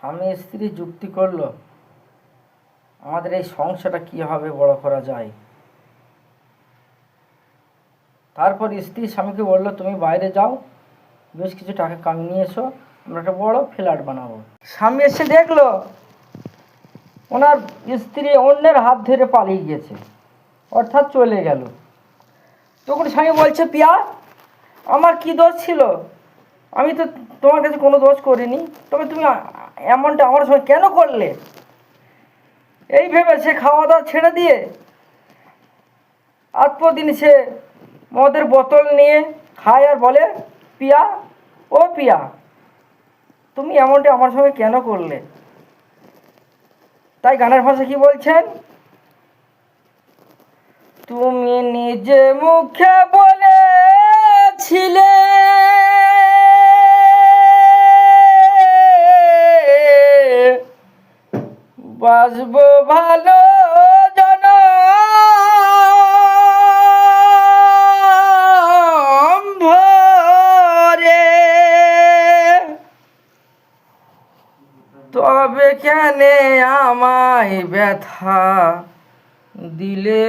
স্বামী স্ত্রী যুক্তি করলো আমাদের এই সংসারটা কীভাবে বড় করা যায়। তারপর স্ত্রী স্বামীকে বললো, তুমি বাইরে যাও, বেশ কিছু টাকা কামিয়ে নিয়ে এসো, আমরা একটা বড় ফ্ল্যাট বানাবো। স্বামী এসে দেখলো ওনার স্ত্রী অন্যের হাত ধরে পালিয়ে গেছে, অর্থাৎ চলে গেল। তখন স্বামী বলছে, পিয়া আমার কি দোষ ছিল? আমি তো তোমার কাছে কোনো দোষ করিনি, তবে তুমি এমনটা আমার সঙ্গে কেন করলে? এই ভেবে সে খাওয়া দাওয়া ছেড়ে দিয়ে প্রতিদিন সে মদের বোতল নিয়ে খায় আর বলে, পিয়া ও পিয়া তুমি এমনটা আমার সঙ্গে কেন করলে? তাই গানের ভাষা কি বলছেন? তুমি নিজে মুখে বলেছিলে বাসবো ভালো জনম ভরে, তবে কেন আমায় ব্যথা দিলে?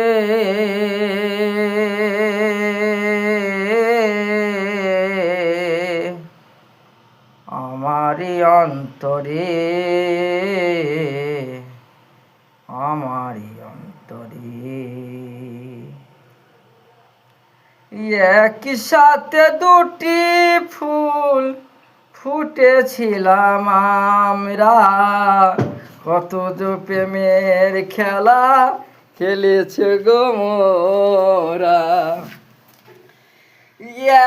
আমারই অন্তরে, আমারই অন্তরে একই সাথে দুটি ফুল ফুটেছিলাম আমরা, কত যে প্রেমের খেলা খেলেছে গো মোরা।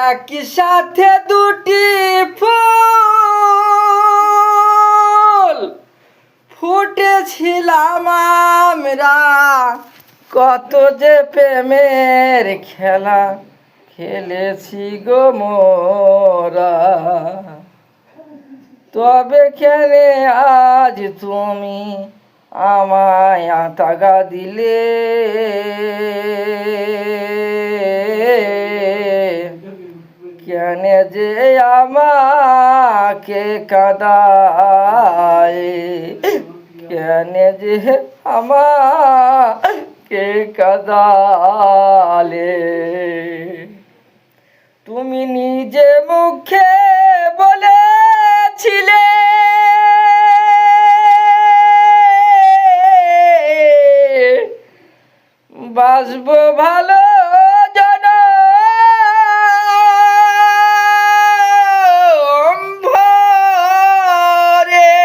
একই সাথে দুটি ফুল ফুটেছিলাম আমরা, কত যে প্রেমের খেলা খেলেছি গো মোরা। তবে কেন আজ তুমি আমায় তাগা দিলে? কেন যে আমাকে কাঁদায়? কেন যে আমাকে কাঁদালে? তুমি নিজে মুখে বলেছিলে